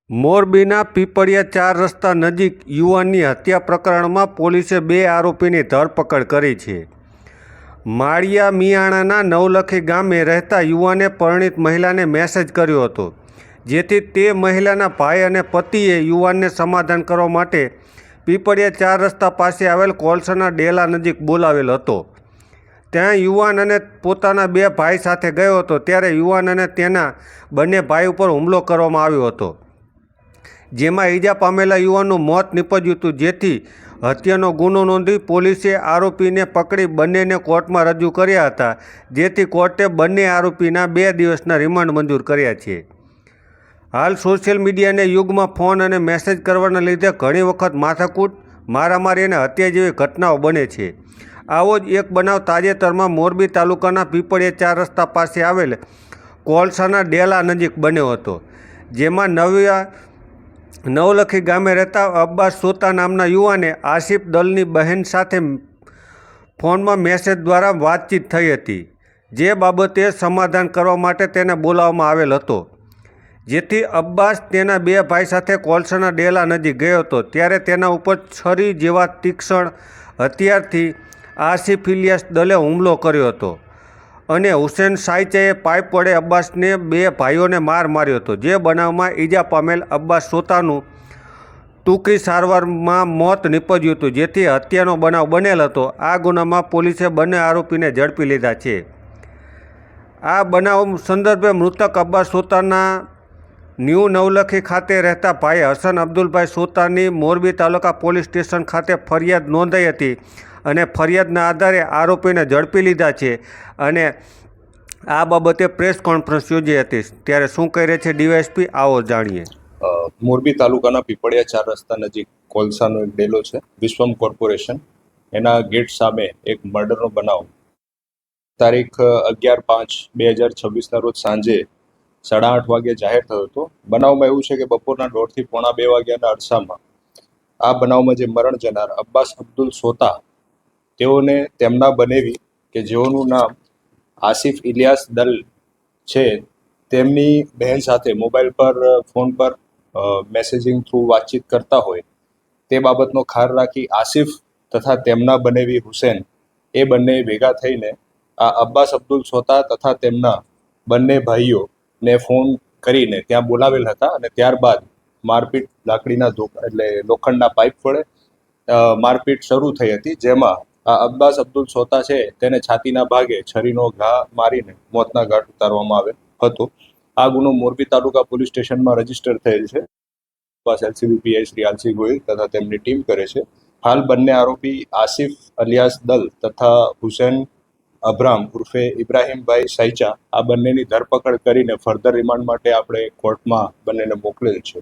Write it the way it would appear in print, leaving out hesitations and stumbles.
મોરબીના પીપળિયા 4 રસ્તા નજીક યુવાનની હત્યા પ્રકરણમાં પોલીસે 2 આરોપીની ધરપકડ કરી છે. માળિયા મિયાણાના નવલખી ગામે રહેતા યુવાને પરિણીત મહિલાને મેસેજ કર્યો હતો, જેથી તે મહિલાના ભાઈ અને પતિએ યુવાનને સમાધાન કરવા માટે પીપળિયા 4 રસ્તા પાસે આવેલ કોલસાના ડેલા નજીક બોલાવેલ હતો. ત્યાં યુવાન અને પોતાના 2 ભાઈ સાથે ગયો હતો. ત્યારે યુવાન અને તેના બંને ભાઈ ઉપર હુમલો કરવામાં આવ્યો હતો, જેમાં ઈજા પામેલા યુવાનનું મોત નીપજ્યું હતું. જેથી હત્યાનો ગુનો નોંધી પોલીસે આરોપીને પકડી બંનેને કોર્ટમાં રજૂ કર્યા હતા. જેથી કોર્ટે બંને આરોપીના 2 દિવસના રિમાન્ડ મંજૂર કર્યા છે. હાલ સોશિયલ મીડિયાના યુગમાં ફોન અને મેસેજ કરવાના લીધે ઘણી વખત માથાકૂટ, મારામારી અને હત્યા જેવી ઘટનાઓ બને છે. આવો જ એક બનાવ તાજેતરમાં મોરબી તાલુકાના પીપળિયા 4 રસ્તા પાસે આવેલ કોલસાના ડેલા નજીક બન્યો હતો, જેમાં નવલખી ગામે રહેતા અબ્બાસ સોતા નામના યુવાને આસિફ દલની બહેન સાથે ફોનમાં મેસેજ દ્વારા વાતચીત થઈ હતી, જે બાબતે સમાધાન કરવા માટે તેને બોલાવવામાં આવેલ હતો. જેથી અબ્બાસ તેના 2 ભાઈ સાથે કોલસાના ડેલા નજીક ગયો હતો. ત્યારે તેના ઉપર છરી જેવા તીક્ષ્ણ હથિયારથી આસિફ ઇલિયાસ દલે હુમલો કર્યો હતો અને હુસેન સાયચાએ પાઇપ વડે અબ્બાસને 2 ભાઈઓને માર માર્યો હતો. જે બનાવમાં ઈજા પામેલ અબ્બાસ સોતાનું ટૂંકી સારવારમાં મોત નીપજ્યું હતું, જેથી હત્યાનો બનાવ બનેલ હતો. આ ગુનામાં પોલીસે બંને આરોપીને ઝડપી લીધા છે. આ બનાવ સંદર્ભે મૃતક અબ્બાસ સોતાના ન્યૂ નવલખી ખાતે રહેતા ભાઈ હસન અબ્દુલભાઈ સોતાની મોરબી તાલુકા પોલીસ સ્ટેશન ખાતે ફરિયાદ નોંધાઈ હતી અને ફરિયાદના આધારે આરોપીને ઝડપી લીધા છે. અને આ બાબતે પ્રેસ કોન્ફરન્સ યોજી હતી. ત્યારે શું કહી રહ્યા છે ડીવાયએસપી, આવો જાણીએ. મોરબી તાલુકાના પીપળિયા 4 રસ્તા નજીક કોલસાનો એક ડેલો છે, વિશ્વમ કોર્પોરેશન, એના ગેટ સામે એક મર્ડરનો બનાવ તારીખ 11/5/2026ના રોજ સાંજે 8:30 વાગે જાહેર થયો હતો. બનાવમાં એવું છે કે બપોરના 1:30 થી 1:45 વાગ્યાના અરસામાં આ બનાવમાં જે મરણ જનાર અબ્બાસ અબ્દુલ સોતા, તેઓને તેમના બનેવી કે જેઓનું નામ આસિફ ઇલિયાસ દલ છે, તેમની બહેન સાથે મોબાઈલ પર ફોન પર મેસેજિંગ થ્રુ વાતચીત કરતા હોય તે બાબતનો ખાર રાખી આસિફ તથા તેમના બનેવી હુસેન, એ બંને ભેગા થઈને આ અબ્બાસ અબ્દુલ સોતા તથા તેમના બંને ભાઈઓને ફોન કરીને ત્યાં બોલાવેલ હતા. અને ત્યારબાદ મારપીટ, લાકડીના એટલે લોખંડના પાઇપ વડે મારપીટ શરૂ થઈ હતી, જેમાં આ અબ્બાસ અબ્દુલ સોતા છે તેને છાતીના ભાગે છરીનો ઘા મારીને મોતના ઘાટ ઉતારવામાં આવેલ હતો. આ ગુનો મોરબી તાલુકા પોલીસ સ્ટેશનમાં રજીસ્ટર થયેલ છે. એલસીબી પીઆઈ શ્રી આલસી ગોહિલ તથા તેમની ટીમ કરે છે. હાલ બંને આરોપી આસિફ અલિયાસ દલ તથા હુસેન અબ્રામ ઉર્ફે ઇબ્રાહીમભાઈ સાયચા, આ બંનેની ધરપકડ કરીને ફર્ધર રિમાન્ડ માટે આપણે કોર્ટમાં બંનેને મોકલેલ છે.